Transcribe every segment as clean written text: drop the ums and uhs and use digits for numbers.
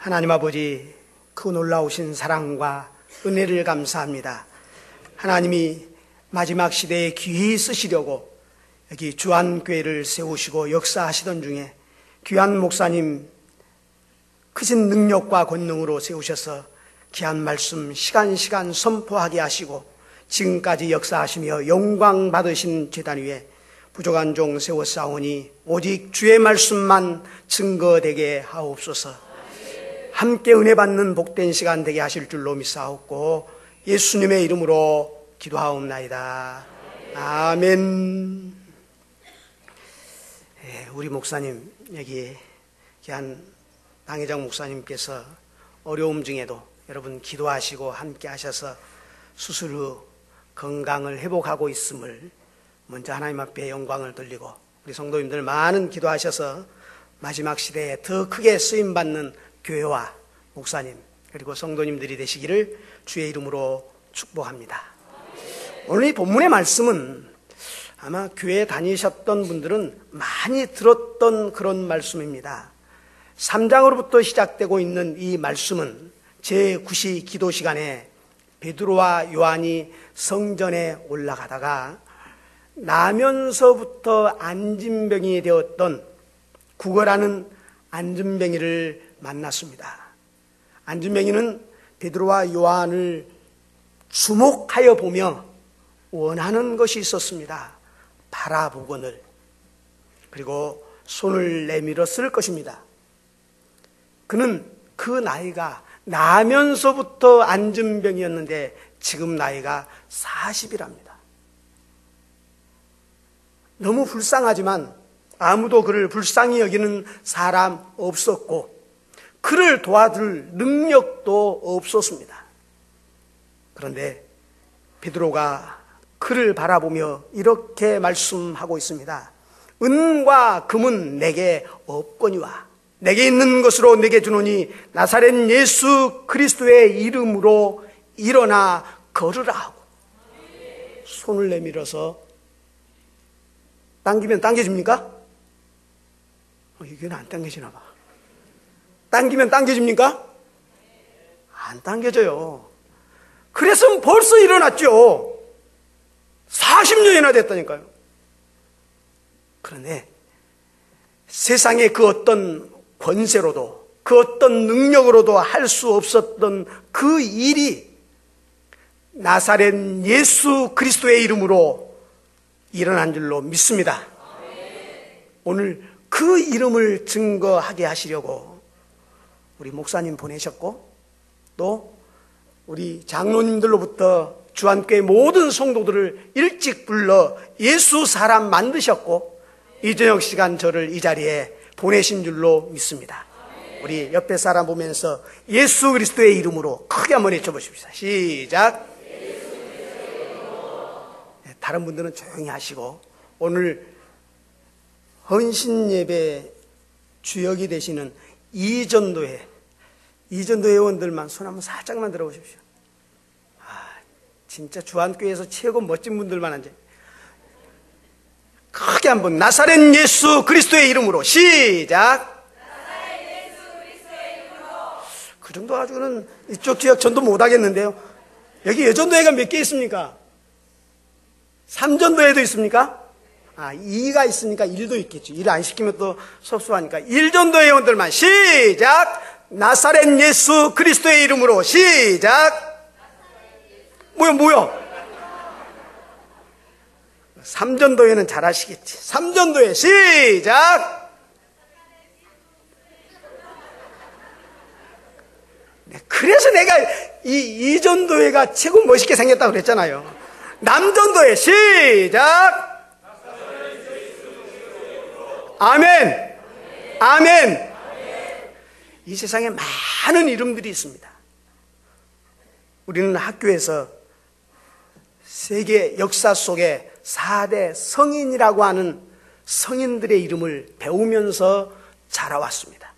하나님 아버지, 그 놀라우신 사랑과 은혜를 감사합니다. 하나님이 마지막 시대에 귀히 쓰시려고 여기 주안교회를 세우시고 역사하시던 중에 귀한 목사님 크신 능력과 권능으로 세우셔서 귀한 말씀 시간 선포하게 하시고 지금까지 역사하시며 영광 받으신 제단 위에 부족한 종 세웠사오니 오직 주의 말씀만 증거되게 하옵소서. 함께 은혜 받는 복된 시간 되게 하실 줄로 믿사옵고 예수님의 이름으로 기도하옵나이다. 아멘. 우리 목사님, 여기 귀한 당회장 목사님께서 어려움 중에도 여러분 기도하시고 함께 하셔서 수술 후 건강을 회복하고 있음을 먼저 하나님 앞에 영광을 돌리고, 우리 성도님들 많은 기도하셔서 마지막 시대에 더 크게 쓰임받는 교회와 목사님 그리고 성도님들이 되시기를 주의 이름으로 축복합니다. 오늘 이 본문의 말씀은 아마 교회 다니셨던 분들은 많이 들었던 그런 말씀입니다. 3장으로부터 시작되고 있는 이 말씀은 제9시 기도 시간에 베드로와 요한이 성전에 올라가다가 나면서부터 안진병이 되었던 구걸하는 안진병이를 만났습니다. 안진병이는 베드로와 요한을 주목하여 보며 원하는 것이 있었습니다. 바라보거늘, 그리고 손을 내밀어 쓸 것입니다. 그는 그 나이가 나면서부터 안진병이었는데 지금 나이가 40이랍니다. 너무 불쌍하지만 아무도 그를 불쌍히 여기는 사람 없었고 그를 도와줄 능력도 없었습니다. 그런데 베드로가 그를 바라보며 이렇게 말씀하고 있습니다. 은과 금은 내게 없거니와 내게 있는 것으로 내게 주노니 나사렛 예수 그리스도의 이름으로 일어나 걸으라 하고 손을 내밀어서 당기면 당겨집니까? 이게는 안 당겨지나 봐. 당기면 당겨집니까? 안 당겨져요. 그래서 벌써 일어났죠. 40년이나 됐다니까요. 그런데 세상의 그 어떤 권세로도 그 어떤 능력으로도 할 수 없었던 그 일이 나사렛 예수 그리스도의 이름으로 일어난 줄로 믿습니다. 오늘 그 이름을 증거하게 하시려고 우리 목사님 보내셨고 또 우리 장로님들로부터 주안교회 모든 성도들을 일찍 불러 예수 사람 만드셨고 이 저녁 시간 저를 이 자리에 보내신 줄로 믿습니다. 우리 옆에 사람 보면서 예수 그리스도의 이름으로 크게 한번 외쳐보십시다. 시작. 다른 분들은 조용히 하시고 오늘 헌신 예배 주역이 되시는 이전도회 회원들만 손 한번 살짝만 들어보십시오. 진짜 주안교회에서 최고 멋진 분들만 앉아. 크게 한번 나사렛 예수 그리스도의 이름으로 시작. 나사렛 예수 그리스도의 이름으로. 그 정도 가지고는 이쪽 지역 전도 못 하겠는데요. 여기 여전도회가 몇 개 있습니까? 3전도회도 있습니까? 2가 있으니까 1도 있겠죠. 1 안 시키면 또 섭수하니까 1전도 회원들만 시작. 나사렛 예수 그리스도의 이름으로 시작. 뭐야 3전도회는 잘하시겠지. 3전도회 시작. 그래서 내가 이 2전도회가 최고 멋있게 생겼다고 그랬잖아요. 남전도회 시작. 아멘. 아멘. 이 세상에 많은 이름들이 있습니다. 우리는 학교에서 세계 역사 속에 4대 성인이라고 하는 성인들의 이름을 배우면서 자라왔습니다.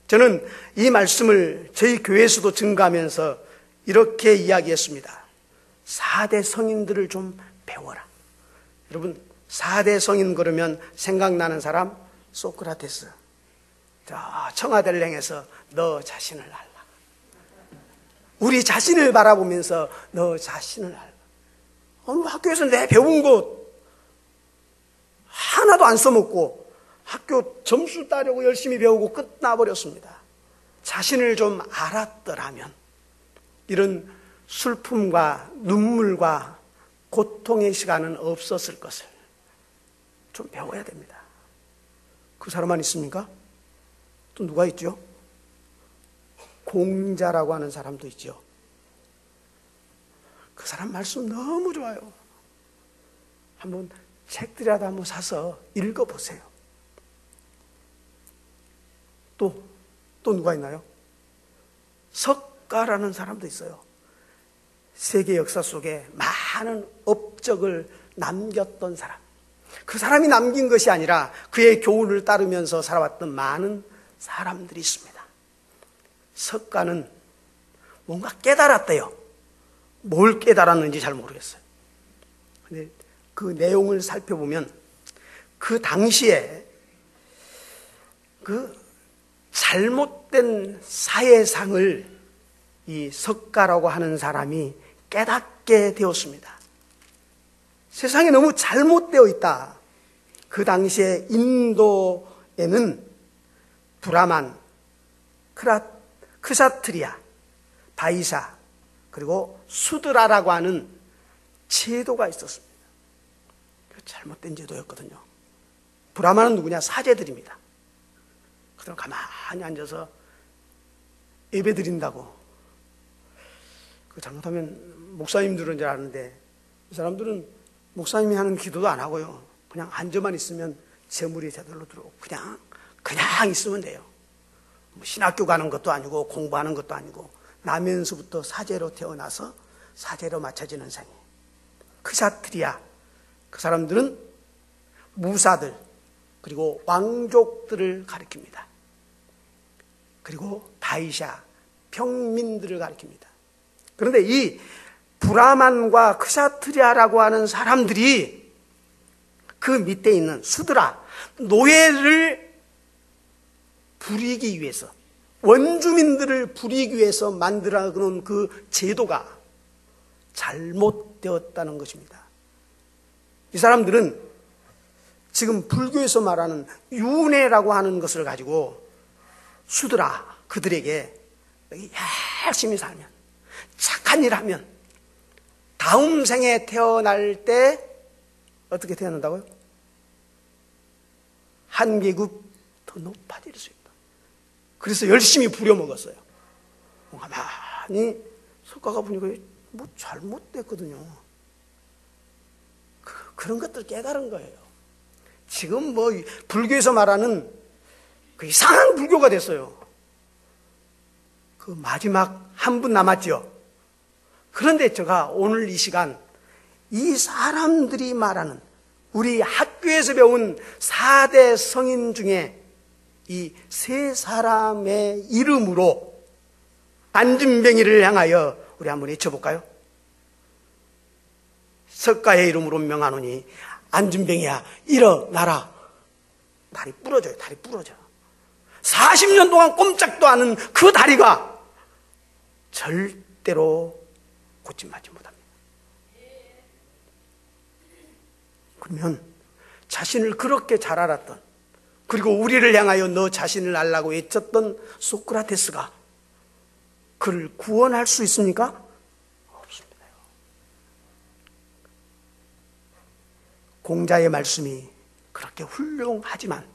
저는 이 말씀을 저희 교회에서도 증거하면서 이렇게 이야기했습니다. 4대 성인들을 좀 배워라. 여러분 4대 성인 그러면 생각나는 사람? 소크라테스, 저 청와대를 향해서 너 자신을 알라. 우리 자신을 바라보면서 너 자신을 알라. 학교에서 내 배운 것 하나도 안 써먹고 학교 점수 따려고 열심히 배우고 끝나버렸습니다. 자신을 좀 알았더라면 이런 슬픔과 눈물과 고통의 시간은 없었을 것을 좀 배워야 됩니다. 그 사람만 있습니까? 또 누가 있죠? 공자라고 하는 사람도 있죠. 그 사람 말씀 너무 좋아요. 한번 책들이라도 한번 사서 읽어보세요. 또 누가 있나요? 석가라는 사람도 있어요. 세계 역사 속에 많은 업적을 남겼던 사람. 그 사람이 남긴 것이 아니라 그의 교훈을 따르면서 살아왔던 많은 사람들이 있습니다. 석가는 뭔가 깨달았대요. 뭘 깨달았는지 잘 모르겠어요. 근데 그 내용을 살펴보면 그 당시에 그 잘못된 사회상을 이 석가라고 하는 사람이 깨닫게 되었습니다. 세상이 너무 잘못되어 있다. 그 당시에 인도에는 브라만, 크사트리아, 바이사, 그리고 수드라라고 하는 제도가 있었습니다. 잘못된 제도였거든요. 브라만은 누구냐? 사제들입니다. 그들은 가만히 앉아서 예배 드린다고. 잘못하면 목사님들은 줄 아는데 이 사람들은 목사님이 하는 기도도 안 하고요. 그냥 앉아만 있으면 재물이 제대로 들어오고 그냥 있으면 돼요. 신학교 가는 것도 아니고 공부하는 것도 아니고 나면서부터 사제로 태어나서 사제로 맞춰지는 생애. 크사트리아, 그 사람들은 무사들 그리고 왕족들을 가리킵니다. 그리고 바이샤, 평민들을 가리킵니다. 그런데 이 브라만과 크사트리아라고 하는 사람들이 그 밑에 있는 수드라, 노예를 부리기 위해서, 원주민들을 부리기 위해서 만들어 놓은 그 제도가 잘못되었다는 것입니다. 이 사람들은 지금 불교에서 말하는 윤회라고 하는 것을 가지고 수드라, 그들에게 열심히 살면, 착한 일 하면 다음 생에 태어날 때 어떻게 태어난다고요? 한 계급 더 높아질 수 있다. 그래서 열심히 부려먹었어요. 가만히 석가가 보니까 뭐 잘못됐거든요. 그런 것들 깨달은 거예요. 지금 뭐 불교에서 말하는 그 이상한 불교가 됐어요. 그 마지막 한 분 남았죠. 그런데 제가 오늘 이 시간 이 사람들이 말하는 우리 학교에서 배운 4대 성인 중에 이 세 사람의 이름으로 안진뱅이를 향하여 우리 한번 외쳐볼까요? 석가의 이름으로 명하노니 안진뱅이야 일어나라. 다리 부러져요. 다리 부러져. 40년 동안 꼼짝도 않은 그 다리가 절대로 고침받지 못합니다. 그러면 자신을 그렇게 잘 알았던, 그리고 우리를 향하여 너 자신을 알라고 외쳤던 소크라테스가 그를 구원할 수 있습니까? 없습니다. 공자의 말씀이 그렇게 훌륭하지만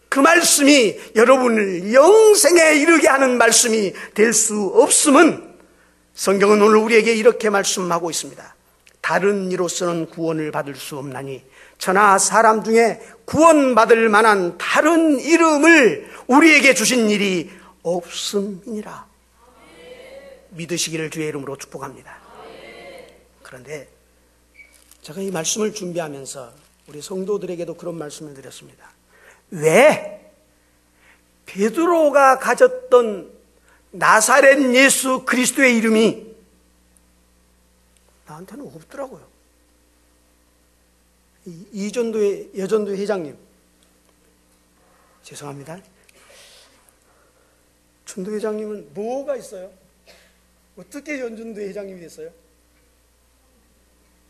그 말씀이 여러분을 영생에 이르게 하는 말씀이 될 수 없음은 성경은 오늘 우리에게 이렇게 말씀하고 있습니다. 다른 이로서는 구원을 받을 수 없나니 천하 사람 중에 구원받을 만한 다른 이름을 우리에게 주신 일이 없음이니라. 믿으시기를 주의 이름으로 축복합니다. 그런데 제가 이 말씀을 준비하면서 우리 성도들에게도 그런 말씀을 드렸습니다. 왜 베드로가 가졌던 나사렛 예수 그리스도의 이름이 나한테는 없더라고요. 여전도회 회장님, 죄송합니다. 전도회장님은 뭐가 있어요? 어떻게 전도회장님이 됐어요?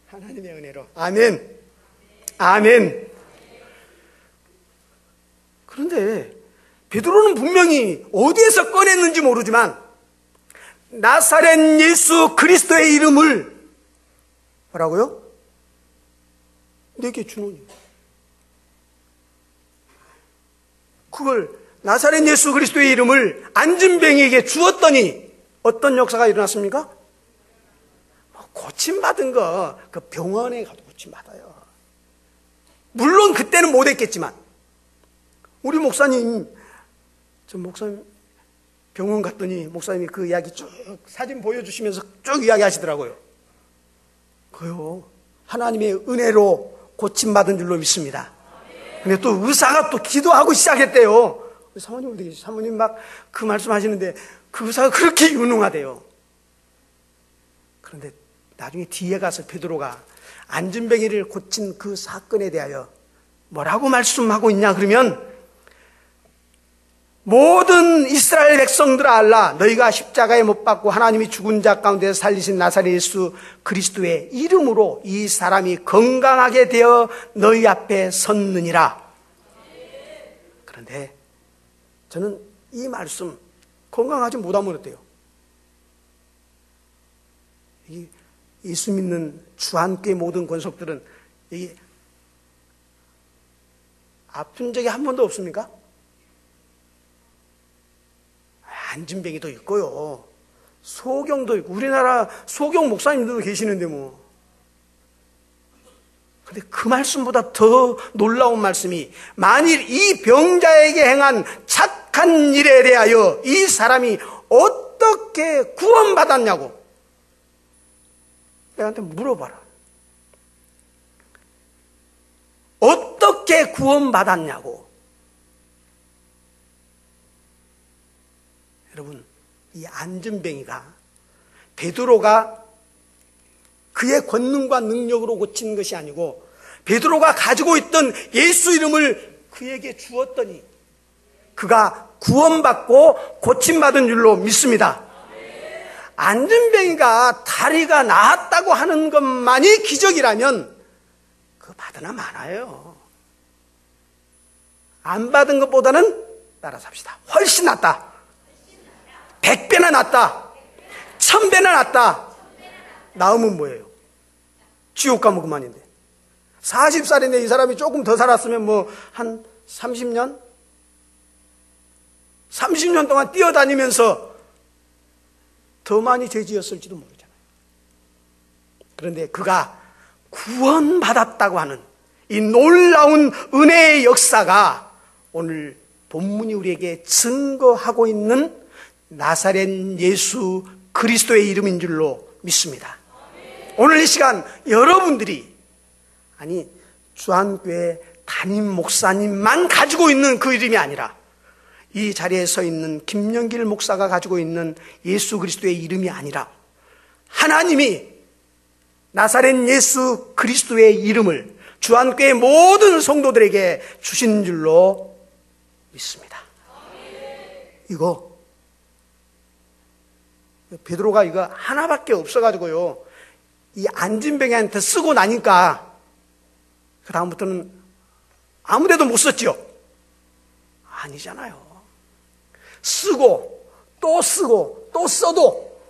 하나님의 은혜로. 아멘. 아멘. 그런데 베드로는 분명히 어디에서 꺼냈는지 모르지만 나사렛 예수 그리스도의 이름을 뭐라고요? 내게 주노니. 그걸 나사렛 예수 그리스도의 이름을 안진뱅이에게 주었더니 어떤 역사가 일어났습니까? 고침받은 거 그 병원에 가도 고침받아요. 물론 그때는 못했겠지만 우리 목사님, 저 목사님 병원 갔더니 목사님이 그 이야기 쭉 사진 보여주시면서 쭉 이야기하시더라고요. 그요 하나님의 은혜로 고침받은 줄로 믿습니다. 근데 또 의사가 또 기도하고 시작했대요. 사모님 어디 계시? 사모님 막 그 말씀하시는데 그 의사가 그렇게 유능하대요. 그런데 나중에 뒤에 가서 베드로가 안진뱅이를 고친 그 사건에 대하여 뭐라고 말씀하고 있냐 그러면 모든 이스라엘 백성들아 알라 너희가 십자가에 못 박고 하나님이 죽은 자 가운데서 살리신 나사렛 예수 그리스도의 이름으로 이 사람이 건강하게 되어 너희 앞에 섰느니라. 그런데 저는 이 말씀 건강하지 못하면 어때요? 예수 믿는 주한교회 모든 권속들은 이게 아픈 적이 한 번도 없습니까? 안진뱅이도 있고요. 소경도 있고 우리나라 소경 목사님들도 계시는데 뭐. 근데 그 말씀보다 더 놀라운 말씀이 만일 이 병자에게 행한 착한 일에 대하여 이 사람이 어떻게 구원받았냐고 내한테 물어봐라. 어떻게 구원받았냐고. 여러분, 이 안진뱅이가 베드로가 그의 권능과 능력으로 고친 것이 아니고 베드로가 가지고 있던 예수 이름을 그에게 주었더니 그가 구원받고 고침받은 줄로 믿습니다. 안진뱅이가 다리가 나았다고 하는 것만이 기적이라면 그거 받으나 많아요. 안 받은 것보다는 따라 삽시다. 훨씬 낫다. 100배나 낫다. 1000배나 낫다. 나음은 뭐예요? 지옥 가면 그만인데. 40살인데 이 사람이 조금 더 살았으면 뭐 한 30년? 30년 동안 뛰어다니면서 더 많이 죄지었을지도 모르잖아요. 그런데 그가 구원받았다고 하는 이 놀라운 은혜의 역사가 오늘 본문이 우리에게 증거하고 있는 나사렛 예수 그리스도의 이름인 줄로 믿습니다. 오늘 이 시간 여러분들이 아니 주한교회 담임 목사님만 가지고 있는 그 이름이 아니라 이 자리에 서 있는 김영길 목사가 가지고 있는 예수 그리스도의 이름이 아니라 하나님이 나사렛 예수 그리스도의 이름을 주한교회 모든 성도들에게 주신 줄로 믿습니다. 이거 베드로가 이거 하나밖에 없어가지고요 이 안진뱅이한테 쓰고 나니까 그 다음부터는 아무데도 못 썼지요. 아니잖아요. 쓰고 또 쓰고 또 써도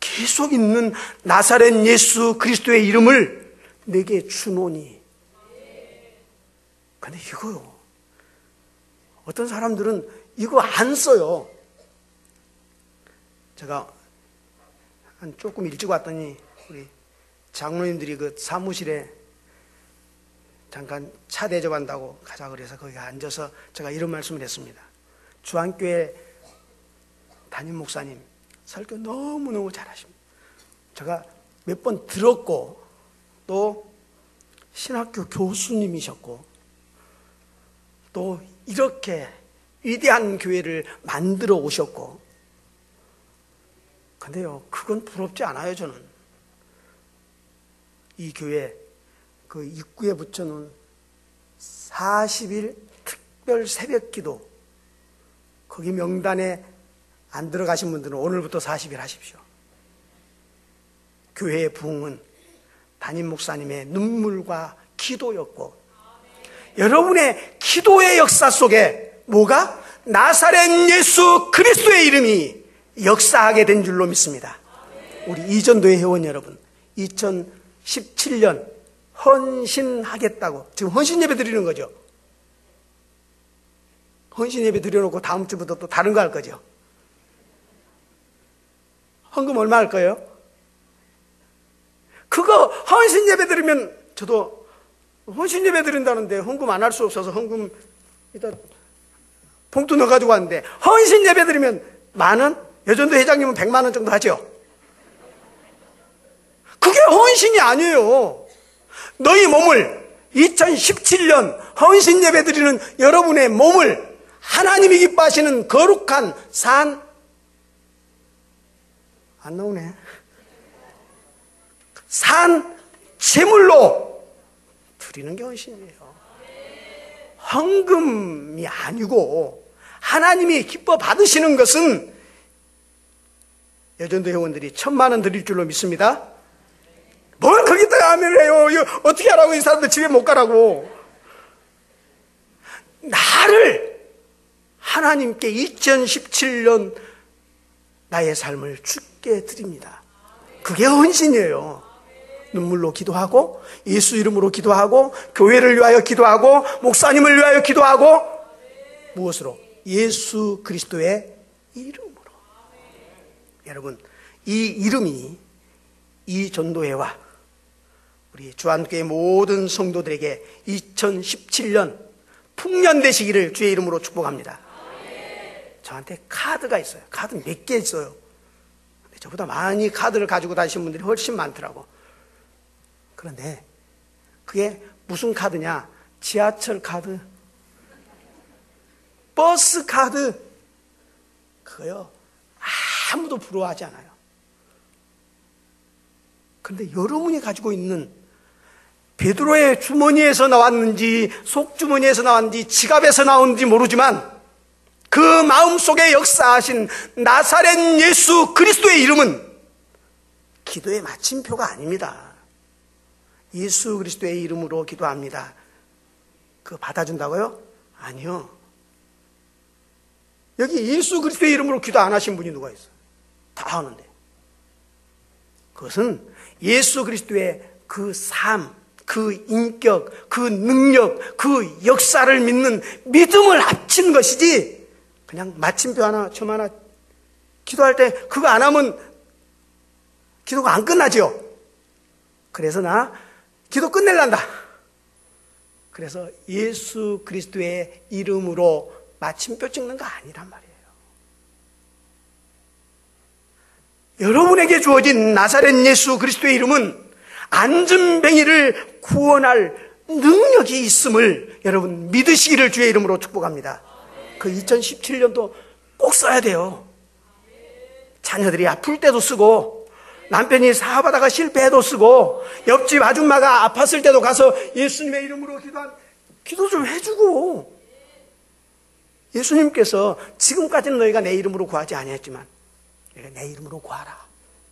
계속 있는 나사렛 예수 그리스도의 이름을 내게 주노니. 근데 이거요 어떤 사람들은 이거 안 써요. 제가 한 조금 일찍 왔더니 우리 장로님들이 그 사무실에 잠깐 차 대접한다고 가자 그래서 거기 앉아서 제가 이런 말씀을 했습니다. 주한교회 담임 목사님 설교 너무너무 잘하십니다. 제가 몇 번 들었고 또 신학교 교수님이셨고 또 이렇게 위대한 교회를 만들어 오셨고 근데요 그건 부럽지 않아요. 저는 이 교회 그 입구에 붙여놓은 40일 특별 새벽기도 거기 명단에 안 들어가신 분들은 오늘부터 40일 하십시오. 교회의 부흥은 담임 목사님의 눈물과 기도였고, 여러분의 기도의 역사 속에 뭐가? 나사렛 예수 그리스도의 이름이 역사하게 된 줄로 믿습니다. 우리 이전도의 회원 여러분, 2017년 헌신하겠다고 지금 헌신 예배 드리는 거죠. 헌신 예배 드려놓고 다음 주부터 또 다른 거 할 거죠. 헌금 얼마 할 거예요? 그거 헌신 예배 드리면, 저도 헌신 예배 드린다는데 헌금 안 할 수 없어서 헌금 일단 봉투 넣어가지고 왔는데, 헌신 예배 드리면 10,000원? 여전도 회장님은 100만 원 정도 하죠. 그게 헌신이 아니에요. 너희 몸을 2017년 헌신 예배 드리는 여러분의 몸을 하나님이 기뻐하시는 거룩한 산, 안 나오네, 산 제물로 드리는 게 헌신이에요. 헌금이 아니고 하나님이 기뻐 받으시는 것은 여전도 회원들이 1,000,000원 드릴 줄로 믿습니다. 뭘 거기다가 아멘을 해요. 이거 어떻게 하라고, 이 사람들 집에 못 가라고. 나를 하나님께 2017년 나의 삶을 주께 드립니다. 그게 헌신이에요. 눈물로 기도하고, 예수 이름으로 기도하고, 교회를 위하여 기도하고, 목사님을 위하여 기도하고, 무엇으로? 예수 그리스도의 이름으로. 여러분, 이 이름이 이 전도회와 우리 주한교회 모든 성도들에게 2017년 풍년 되시기를 주의 이름으로 축복합니다. 저한테 카드가 있어요. 카드 몇 개 있어요. 근데 저보다 많이 카드를 가지고 다니시는 분들이 훨씬 많더라고. 그런데 그게 무슨 카드냐? 지하철 카드, 버스 카드, 그거요 아무도 부러워하지 않아요. 그런데 여러분이 가지고 있는, 베드로의 주머니에서 나왔는지 속주머니에서 나왔는지 지갑에서 나왔는지 모르지만 그 마음속에 역사하신 나사렛 예수 그리스도의 이름은 기도의 마침표가 아닙니다. 예수 그리스도의 이름으로 기도합니다. 그거 받아준다고요? 아니요. 여기 예수 그리스도의 이름으로 기도 안 하신 분이 누가 있어요? 다 하는데. 그것은 예수 그리스도의 그 삶, 그 인격, 그 능력, 그 역사를 믿는 믿음을 합친 것이지, 그냥 마침표 하나, 점 하나, 기도할 때 그거 안 하면 기도가 안 끝나죠. 그래서 나 기도 끝낼란다. 그래서 예수 그리스도의 이름으로 마침표 찍는 거 아니란 말이에요. 여러분에게 주어진 나사렛 예수 그리스도의 이름은 안전뱅이를 구원할 능력이 있음을 여러분 믿으시기를 주의 이름으로 축복합니다. 그 2017년도 꼭 써야 돼요. 자녀들이 아플 때도 쓰고, 남편이 사업하다가 실패해도 쓰고, 옆집 아줌마가 아팠을 때도 가서 예수님의 이름으로 기도 좀 해주고, 예수님께서 지금까지는 너희가 내 이름으로 구하지 아니했지만 내가 내 이름으로 구하라,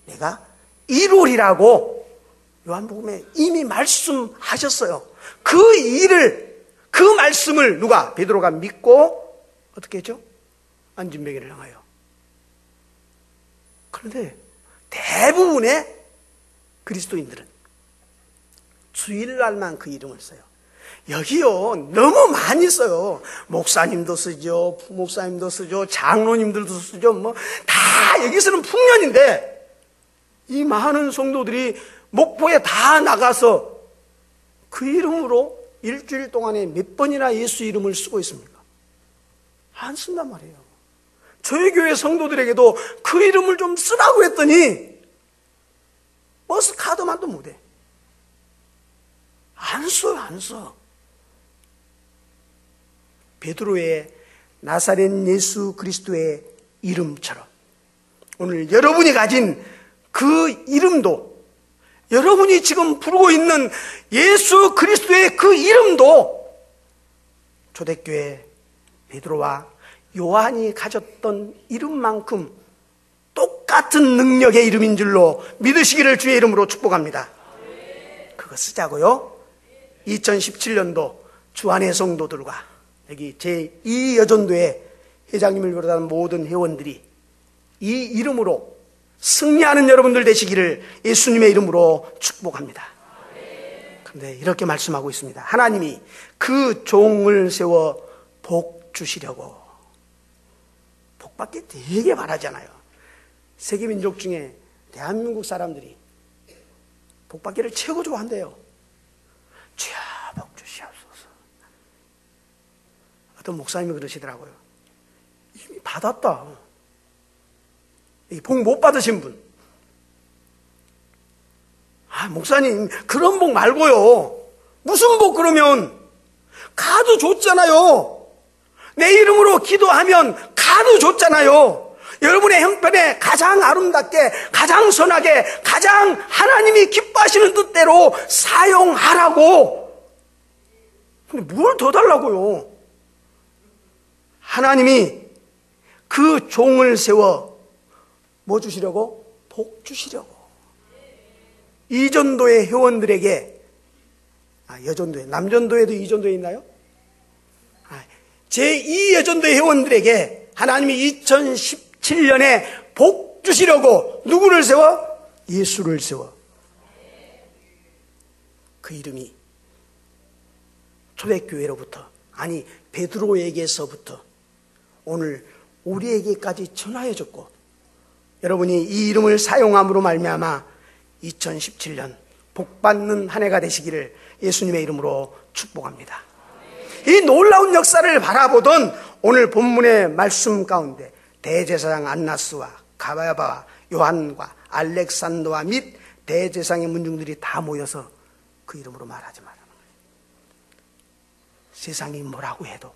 내가 이루리라고 요한복음에 이미 말씀하셨어요. 그 일을, 그 말씀을 누가? 베드로가 믿고 어떻게 했죠? 안진뱅이를 향하여. 그런데 대부분의 그리스도인들은 주일날만 그 이름을 써요. 여기요 너무 많이 써요. 목사님도 쓰죠, 부목사님도 쓰죠, 장로님들도 쓰죠. 뭐 다 여기서는 풍년인데, 이 많은 성도들이 목포에 다 나가서 그 이름으로 일주일 동안에 몇 번이나 예수 이름을 쓰고 있습니까? 안 쓴단 말이에요. 저희 교회 성도들에게도 그 이름을 좀 쓰라고 했더니 버스 카드만도 못해. 안 써요, 안 써. 베드로의 나사렛 예수 그리스도의 이름처럼 오늘 여러분이 가진 그 이름도, 여러분이 지금 부르고 있는 예수 그리스도의 그 이름도 초대교회 베드로와 요한이 가졌던 이름만큼 똑같은 능력의 이름인 줄로 믿으시기를 주의 이름으로 축복합니다. 그거 쓰자고요. 2017년도 주안의 성도들과 여기 제2여전도회 회장님을 비롯한 모든 회원들이 이 이름으로 승리하는 여러분들 되시기를 예수님의 이름으로 축복합니다. 그런데 이렇게 말씀하고 있습니다. 하나님이 그 종을 세워 복 주시려고. 복받기 되게 바라잖아요. 세계 민족 중에 대한민국 사람들이 복받기를 최고 좋아한대요. 주여 복 주시옵소서. 어떤 목사님이 그러시더라고요. 이미 받았다. 복 못 받으신 분. 목사님 그런 복 말고요. 무슨 복 그러면? 가도 줬잖아요. 내 이름으로 기도하면 가도 줬잖아요. 여러분의 형편에 가장 아름답게, 가장 선하게, 가장 하나님이 기뻐하시는 뜻대로 사용하라고. 근데 뭘 더 달라고요? 하나님이 그 종을 세워 뭐 주시려고? 복 주시려고. 이전도의 회원들에게, 여전도에, 남전도에도 이전도에 있나요? 제2여전도의 회원들에게 하나님이 2017년에 복 주시려고 누구를 세워? 예수를 세워. 그 이름이 초대교회로부터, 아니 베드로에게서부터 오늘 우리에게까지 전하여졌고, 여러분이 이 이름을 사용함으로 말미암아 2017년 복받는 한 해가 되시기를 예수님의 이름으로 축복합니다. 이 놀라운 역사를 바라보던 오늘 본문의 말씀 가운데 대제사장 안나스와 가바야바와 요한과 알렉산더와 및 대제사장의 문중들이 다 모여서 그 이름으로 말하지 말라는 거예요. 세상이 뭐라고 해도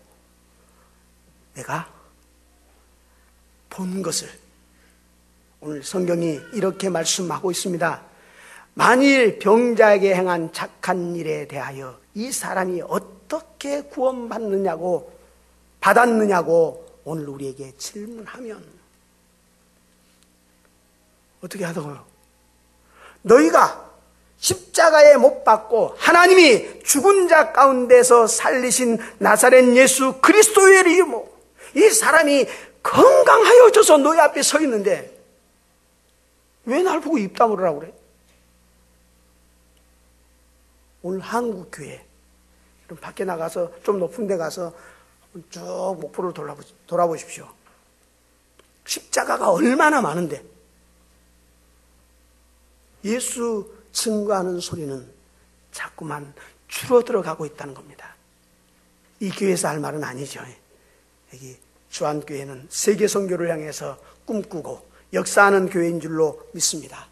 내가 본 것을, 오늘 성경이 이렇게 말씀하고 있습니다. 만일 병자에게 행한 착한 일에 대하여 이 사람이 어떻게 구원받느냐고, 받았느냐고 오늘 우리에게 질문하면 어떻게 하더라고요? 너희가 십자가에 못 박고 하나님이 죽은 자 가운데서 살리신 나사렛 예수 그리스도의 이름으로 이 사람이 건강하여져서 너희 앞에 서 있는데 왜 날 보고 입 다물으라고 그래? 오늘 한국교회 밖에 나가서 좀 높은 데 가서 쭉 목포를 돌아보십시오. 십자가가 얼마나 많은데 예수 증거하는 소리는 자꾸만 줄어들어가고 있다는 겁니다. 이 교회에서 할 말은 아니죠. 여기 주안교회는 세계 선교를 향해서 꿈꾸고 역사하는 교회인 줄로 믿습니다.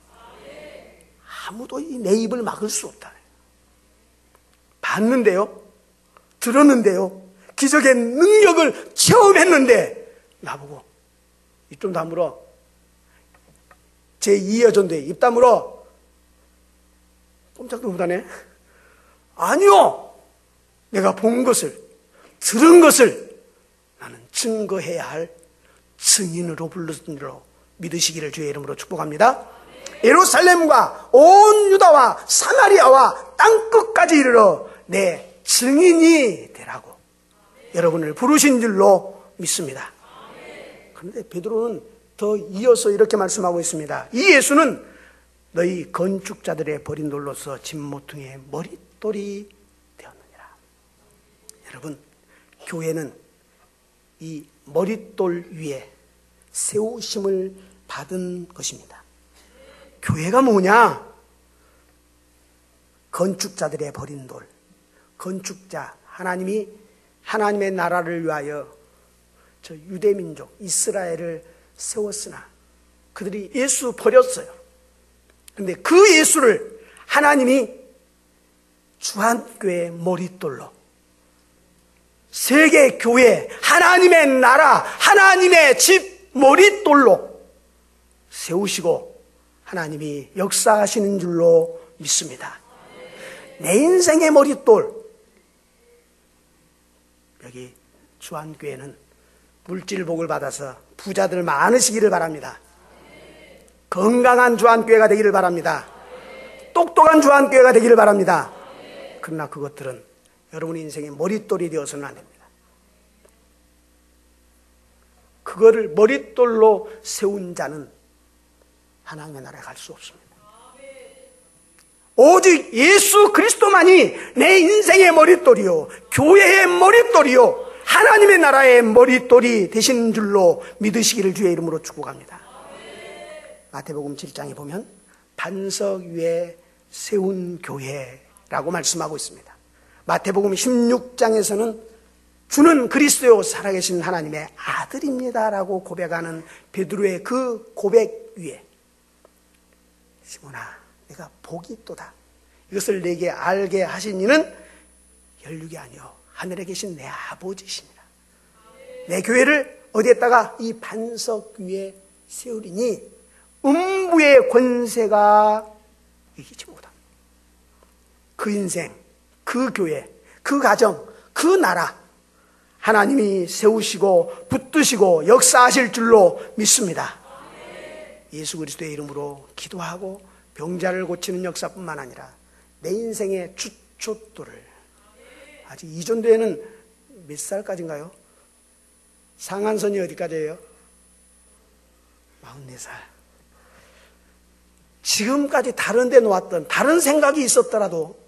아무도 내 입을 막을 수 없다. 봤는데요, 들었는데요, 기적의 능력을 체험했는데 나보고 입 좀 다물어, 제2여전도에 입 다물어. 꼼짝도 못하네. 아니요, 내가 본 것을, 들은 것을 나는 증거해야 할 증인으로 불렀던 줄로 믿으시기를 주의 이름으로 축복합니다. 예루살렘과 온 유다와 사마리아와 땅끝까지 이르러 내 증인이 되라고 여러분을 부르신 줄로 믿습니다. 그런데 베드로는 더 이어서 이렇게 말씀하고 있습니다. 이 예수는 너희 건축자들의 버린 돌로서 진모퉁이의 머릿돌이 되었느니라. 여러분, 교회는 이 머릿돌 위에 세우심을 받은 것입니다. 교회가 뭐냐? 건축자들의 버린 돌. 건축자, 하나님이 하나님의 나라를 위하여 저 유대민족 이스라엘을 세웠으나 그들이 예수 버렸어요. 그런데 그 예수를 하나님이 주한교회의 머릿돌로, 세계 교회, 하나님의 나라, 하나님의 집 머릿돌로 세우시고 하나님이 역사하시는 줄로 믿습니다. 내 인생의 머릿돌, 여기 주한교회는 물질 복을 받아서 부자들 많으시기를 바랍니다. 건강한 주한교회가 되기를 바랍니다. 똑똑한 주한교회가 되기를 바랍니다. 그러나 그것들은 여러분의 인생의 머릿돌이 되어서는 안 됩니다. 그거를 머릿돌로 세운 자는 하나님의 나라에 갈 수 없습니다. 오직 예수 그리스도만이 내 인생의 머릿돌이요, 교회의 머릿돌이요, 하나님의 나라의 머릿돌이 되신 줄로 믿으시기를 주의 이름으로 축복합니다. 마태복음 7장에 보면 반석 위에 세운 교회라고 말씀하고 있습니다. 마태복음 16장에서는 주는 그리스도요 살아계신 하나님의 아들입니다라고 고백하는 베드로의 그 고백 위에 시몬아 내가 복이 있도다. 이것을 내게 알게 하신 이는 혈육이 아니요 하늘에 계신 내 아버지시니라. 내 교회를 어디에다가 이 반석 위에 세우리니 음부의 권세가 이기지 못합니다. 그 인생, 그 교회, 그 가정, 그 나라 하나님이 세우시고 붙드시고 역사하실 줄로 믿습니다. 예수 그리스도의 이름으로 기도하고 병자를 고치는 역사뿐만 아니라 내 인생의 주춧돌을 아직 이전도에는 몇 살까지인가요? 상한선이 어디까지예요? 44살. 지금까지 다른 데 놓았던 다른 생각이 있었더라도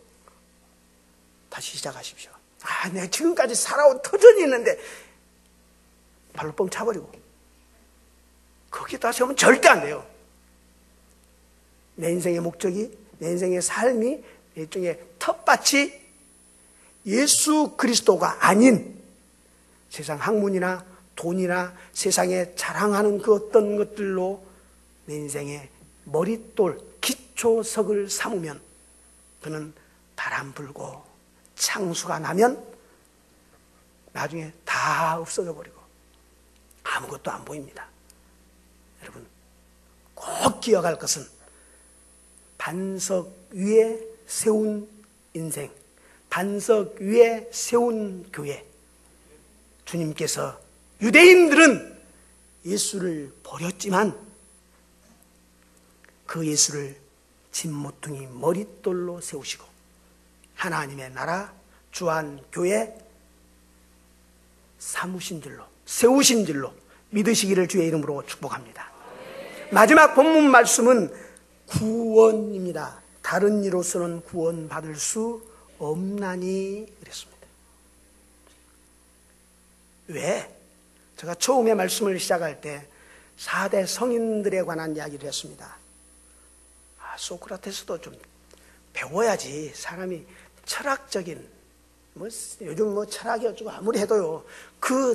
다시 시작하십시오. 내가 지금까지 살아온 터전이 있는데 발로 뻥 차버리고 거기에 다시 하면 절대 안 돼요. 내 인생의 목적이, 내 인생의 삶이 일종의 텃밭이 예수 그리스도가 아닌 세상 학문이나 돈이나 세상에 자랑하는 그 어떤 것들로 내 인생의 머릿돌, 기초석을 삼으면 그는 바람 불고 창수가 나면 나중에 다 없어져 버리고 아무것도 안 보입니다. 여러분 꼭 기억할 것은 반석 위에 세운 인생, 반석 위에 세운 교회. 주님께서 유대인들은 예수를 버렸지만 그 예수를 진모퉁이 머릿돌로 세우시고 하나님의 나라 주한교회 삼으신 줄로, 세우신 줄로 믿으시기를 주의 이름으로 축복합니다. 마지막 본문 말씀은 구원입니다. 다른 이로서는 구원받을 수 없나니 그랬습니다. 왜? 제가 처음에 말씀을 시작할 때 4대 성인들에 관한 이야기를 했습니다. 소크라테스도 좀 배워야지. 사람이 철학적인 요즘 철학이 어쩌고 아무리 해도요 그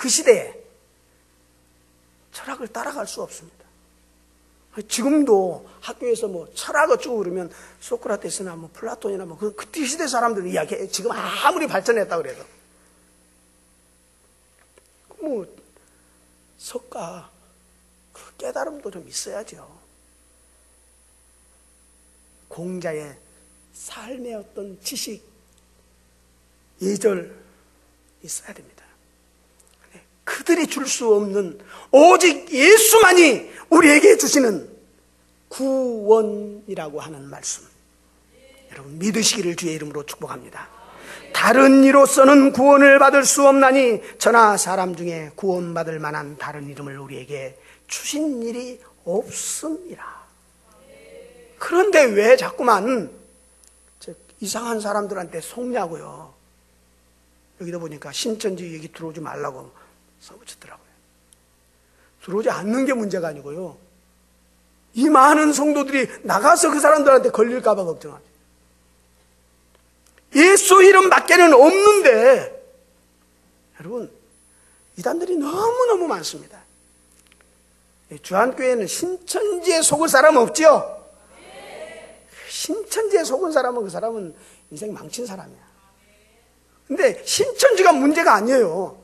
시대에 철학을 따라갈 수 없습니다. 지금도 학교에서 철학 어쩌고 그러면 소크라테스나 플라톤이나 그때 시대 사람들 이야기해. 지금 아무리 발전했다 그래도 석가 그 깨달음도 좀 있어야죠. 공자의 삶의 어떤 지식, 예절 있어야 됩니다. 그들이 줄 수 없는 오직 예수만이 우리에게 주시는 구원이라고 하는 말씀, 여러분 믿으시기를 주의 이름으로 축복합니다. 다른 이로서는 구원을 받을 수 없나니 저나 사람 중에 구원받을 만한 다른 이름을 우리에게 주신 일이 없습니다. 그런데 왜 자꾸만 이상한 사람들한테 속냐고요. 여기다 보니까 신천지 얘기 들어오지 말라고 써붙였더라고요. 들어오지 않는 게 문제가 아니고요. 이 많은 성도들이 나가서 그 사람들한테 걸릴까 봐 걱정합니다. 예수 이름 밖에는 없는데 여러분 이단들이 너무너무 많습니다. 주한교회는 신천지에 속을 사람 없죠? 신천지에 속은 사람은 그 사람은 인생 망친 사람이야. 근데 신천지가 문제가 아니에요.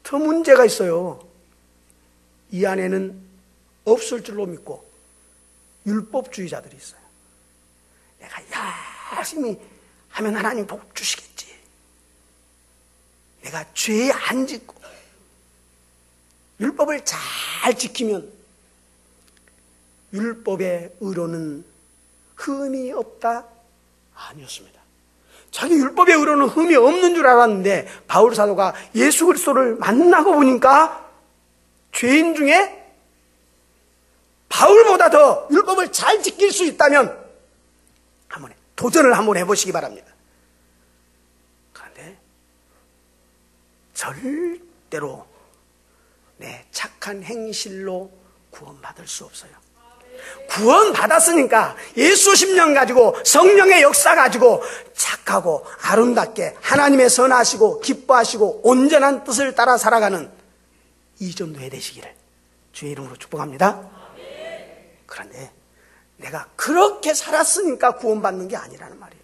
더 문제가 있어요. 이 안에는 없을 줄로 믿고 율법주의자들이 있어요. 내가 열심히 하면 하나님 복 주시겠지. 내가 죄 안 짓고 율법을 잘 지키면 율법의 의로는 흠이 없다? 아니었습니다. 자기 율법의 의로는 흠이 없는 줄 알았는데 바울 사도가 예수 그리스도를 만나고 보니까 죄인 중에 바울보다 더 율법을 잘 지킬 수 있다면 한번 도전을 한번 해보시기 바랍니다. 그런데 절대로 내 착한 행실로 구원받을 수 없어요. 구원받았으니까 예수 심령 가지고 성령의 역사 가지고 착하고 아름답게 하나님의 선하시고 기뻐하시고 온전한 뜻을 따라 살아가는 이 정도의 되시기를 주의 이름으로 축복합니다. 그런데 내가 그렇게 살았으니까 구원받는 게 아니라는 말이에요.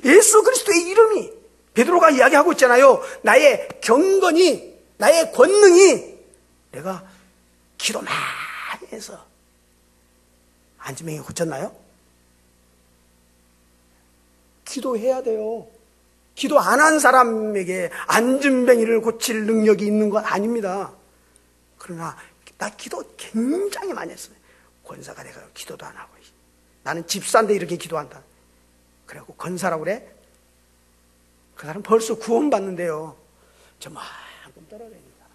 예수 그리스도의 이름이 베드로가 이야기하고 있잖아요. 나의 경건이, 나의 권능이 내가 기도 많이 해서 안진병이 고쳤나요? 기도해야 돼요. 기도 안 한 사람에게 안진병이를 고칠 능력이 있는 건 아닙니다. 그러나 나 기도 굉장히 많이 했어요. 권사가 내가 기도도 안 하고 나는 집사인데 이렇게 기도한다. 그래갖고 권사라고 그래? 그 사람 벌써 구원받는데요. 저만큼 떨어집니다.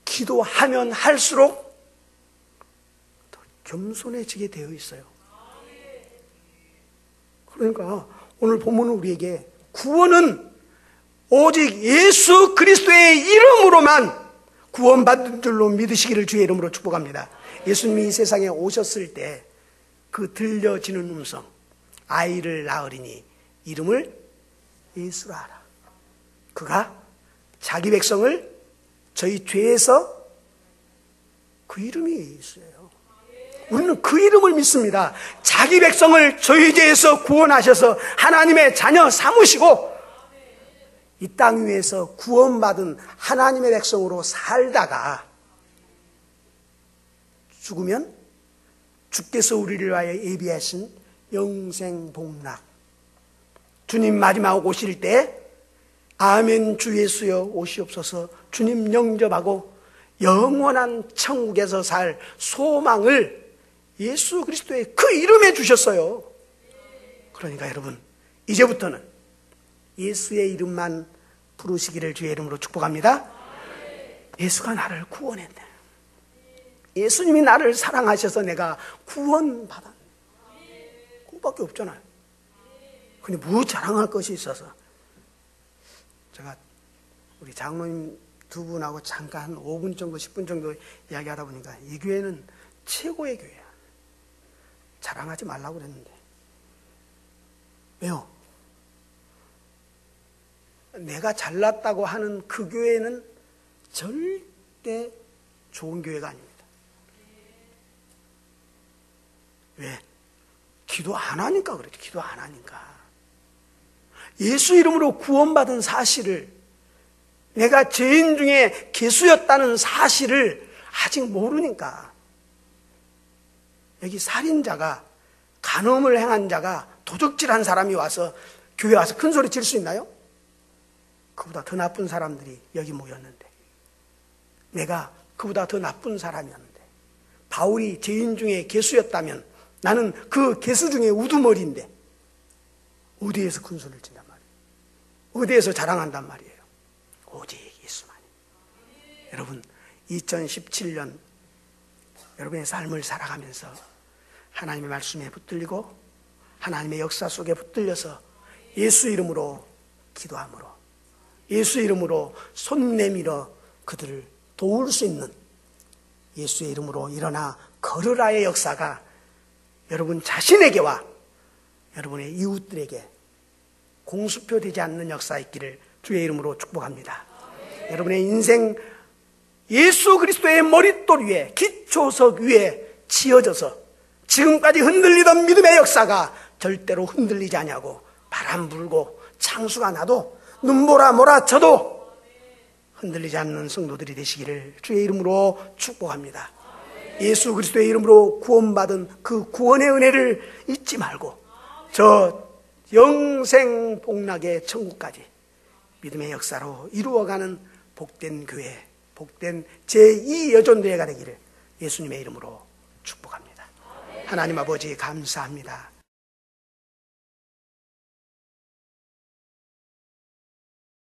기도하면 할수록 겸손해지게 되어 있어요. 그러니까 오늘 본문은 우리에게 구원은 오직 예수 그리스도의 이름으로만 구원받는 줄로 믿으시기를 주의 이름으로 축복합니다. 예수님이 이 세상에 오셨을 때 그 들려지는 음성, 아이를 낳으리니 이름을 예수라 하라. 그가 자기 백성을 저희 죄에서, 그 이름이 예수예요. 우리는 그 이름을 믿습니다. 자기 백성을 저희 죄에서 구원하셔서 하나님의 자녀 삼으시고 이 땅 위에서 구원받은 하나님의 백성으로 살다가 죽으면 주께서 우리를 위하여 예비하신 영생복락, 주님 마지막 오실 때 아멘 주 예수여 오시옵소서 주님 영접하고 영원한 천국에서 살 소망을 예수 그리스도의 그 이름에 주셨어요. 그러니까 여러분, 이제부터는 예수의 이름만 부르시기를 주의 이름으로 축복합니다. 예수가 나를 구원했네. 예수님이 나를 사랑하셔서 내가 구원받았네. 그거밖에 없잖아요. 근데 뭐 자랑할 것이 있어서. 제가 우리 장로님 두 분하고 잠깐 한 5분 정도 10분 정도 이야기하다 보니까 이 교회는 최고의 교회야. 자랑하지 말라고 그랬는데. 왜요? 내가 잘났다고 하는 그 교회는 절대 좋은 교회가 아닙니다. 왜? 기도 안 하니까 그렇죠. 기도 안 하니까. 예수 이름으로 구원받은 사실을, 내가 죄인 중에 개수였다는 사실을 아직 모르니까. 여기 살인자가, 간음을 행한 자가, 도적질한 사람이 와서 교회 와서 큰 소리 칠 수 있나요? 그보다 더 나쁜 사람들이 여기 모였는데, 내가 그보다 더 나쁜 사람이었는데, 바울이 죄인 중에 개수였다면 나는 그 개수 중에 우두머리인데 어디에서 큰 소리를 친단 말이에요? 어디에서 자랑한단 말이에요? 오직 예수만이. 여러분, 2017년 여러분의 삶을 살아가면서 하나님의 말씀에 붙들리고 하나님의 역사 속에 붙들려서 예수 이름으로 기도함으로, 예수 이름으로 손 내밀어 그들을 도울 수 있는, 예수의 이름으로 일어나 걸으라의 역사가 여러분 자신에게와 여러분의 이웃들에게 공수표되지 않는 역사 있기를 주의 이름으로 축복합니다. 여러분의 인생 예수 그리스도의 머릿돌 위에, 기초석 위에 지어져서 지금까지 흔들리던 믿음의 역사가 절대로 흔들리지 않냐고, 바람 불고 창수가 나도 눈보라 몰아쳐도 흔들리지 않는 성도들이 되시기를 주의 이름으로 축복합니다. 예수 그리스도의 이름으로 구원받은 그 구원의 은혜를 잊지 말고 저 영생 복락의 천국까지 믿음의 역사로 이루어가는 복된 교회 복된 제2 여전대회가 되기를 예수님의 이름으로 축복합니다. 하나님 아버지 감사합니다.